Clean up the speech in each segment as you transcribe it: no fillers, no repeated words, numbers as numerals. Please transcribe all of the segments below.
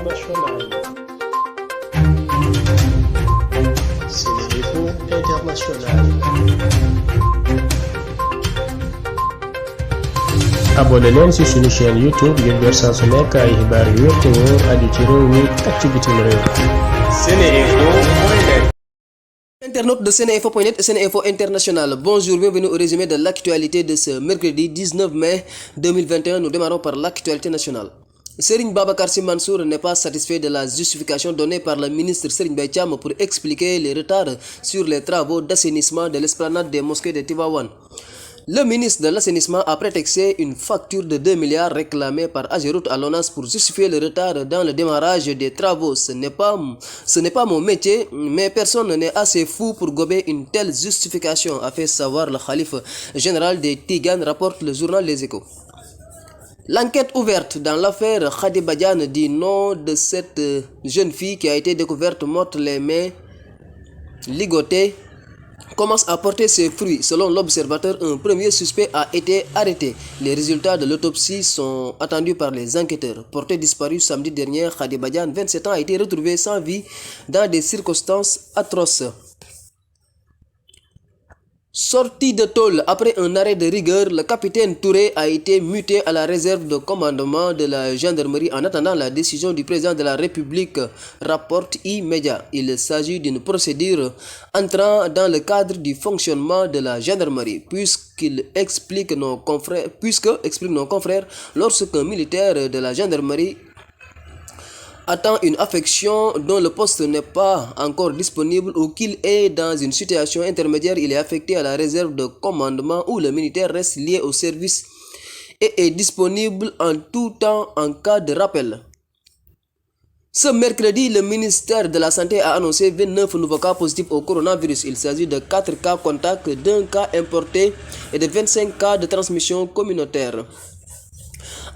internationale. SeneInfo International. abonné leen ci suñu chaîne YouTube ngir jot saa su nekk ay xibaar yu wér te wóor aju ci réew mi ak ci bitim réew. SeneInfo.net. Internautes de SeneInfo.net et SeneInfo International, bonjour, bienvenue au résumé de l'actualité de ce mercredi 19 mai 2021. Nous démarrons par l'actualité nationale. Serigne Babacar Sy Mansour n'est pas satisfait de la justification donnée par le ministre Serigne Mbaye Thiam pour expliquer les retards sur les travaux d'assainissement de l'esplanade des mosquées de Tivaouane. Le ministre de l'Assainissement a prétexté une facture de 2 milliards réclamée par Ageroute à l'ONAS pour justifier le retard dans le démarrage des travaux. Ce n'est pas mon métier, mais personne n'est assez fou pour gober une telle justification, a fait savoir le khalife général des Tidianes, rapporte le journal Les Échos. L'enquête ouverte dans l'affaire Khady Badiane du nom de cette jeune fille qui a été découverte morte les mains ligotées commence à porter ses fruits. Selon l'Observateur, un premier suspect a été arrêté. Les résultats de l'autopsie sont attendus par les enquêteurs. Portée disparue samedi dernier, Khady Badiane, 27 ans, a été retrouvée sans vie dans des circonstances atroces. Sorti de tôle après un arrêt de rigueur, le capitaine Touré a été muté à la réserve de commandement de la gendarmerie en attendant la décision du président de la République, rapporte E-Media. Il s'agit d'une procédure entrant dans le cadre du fonctionnement de la gendarmerie, puisque explique nos confrères, lorsqu'un militaire de la gendarmerie attend une affection dont le poste n'est pas encore disponible ou qu'il est dans une situation intermédiaire, il est affecté à la réserve de commandement où le militaire reste lié au service et est disponible en tout temps en cas de rappel. Ce mercredi, le ministère de la Santé a annoncé 29 nouveaux cas positifs au coronavirus. Il s'agit de 4 cas contacts, d'un cas importé et de 25 cas de transmission communautaire.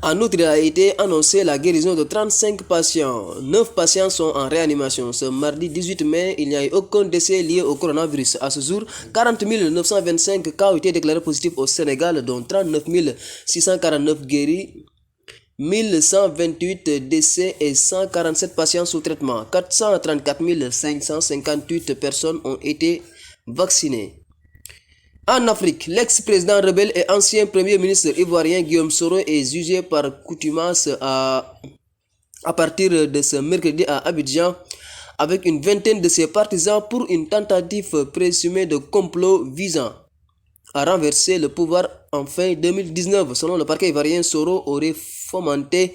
En outre, il a été annoncé la guérison de 35 patients. 9 patients sont en réanimation. Ce mardi 18 mai, il n'y a eu aucun décès lié au coronavirus. À ce jour, 40 925 cas ont été déclarés positifs au Sénégal, dont 39 649 guéris, 1128 décès et 147 patients sous traitement. 434 558 personnes ont été vaccinées. En Afrique, l'ex-président rebelle et ancien premier ministre ivoirien Guillaume Soro est jugé par contumace à partir de ce mercredi à Abidjan avec une vingtaine de ses partisans pour une tentative présumée de complot visant à renverser le pouvoir en fin 2019. Selon le parquet ivoirien, Soro aurait fomenté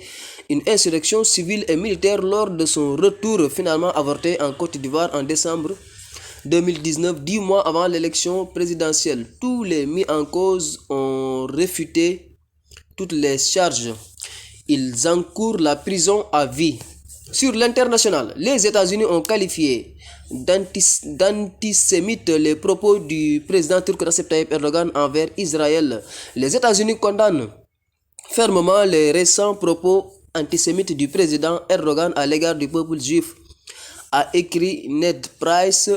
une insurrection civile et militaire lors de son retour finalement avorté en Côte d'Ivoire en décembre 2019, 10 mois avant l'élection présidentielle. Tous les mis en cause ont réfuté toutes les charges. Ils encourent la prison à vie. Sur l'international, les États-Unis ont qualifié d'antisémites les propos du président turc Recep Tayyip Erdogan envers Israël. Les États-Unis condamnent fermement les récents propos antisémites du président Erdogan à l'égard du peuple juif, a écrit Ned Price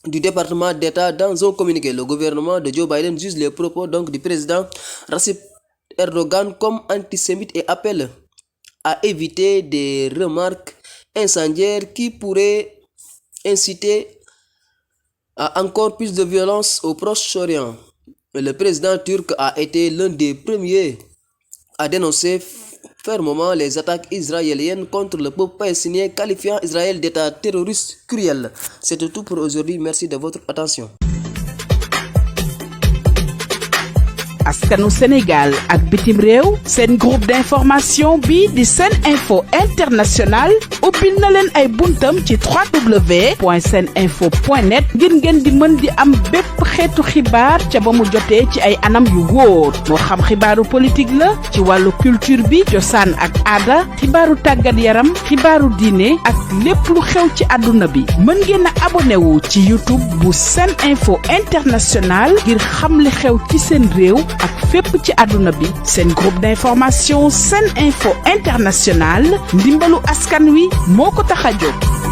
du département d'État dans un communiqué. Le gouvernement de Joe Biden juge les propos du président Recep Erdogan comme antisémites et appelle à éviter des remarques incendiaires qui pourraient inciter à encore plus de violence au Proche-Orient. Le président turc a été l'un des premiers à dénoncer fermement les attaques israéliennes contre le peuple palestinien, qualifiant Israël d'État terroriste cruel. C'est tout pour aujourd'hui. Merci de votre attention. askanu Sénégal ak bitim réew seen groupe d'information bi di SeneInfo International ubbil na leen ay buntam ci www.seninfo.net ngir ngeen di mën di am bépp xeetu xibaar ca ba mu jotee ci ay anam yu wóor moo xam xibaaru politique la ci wàllu culture bi cosaan ak aada xibaaru tàggat yaram xibaaru diine ak lépp lu xew ci àdduna bi mën ngeen a abonné wu ci YouTube bu SeneInfo International ngir xam li xew ci seen réew ak fépp ci àdduna bi. seen groupe d'information SeneInfo International ndimbalu askan wi moo ko tax a jóg.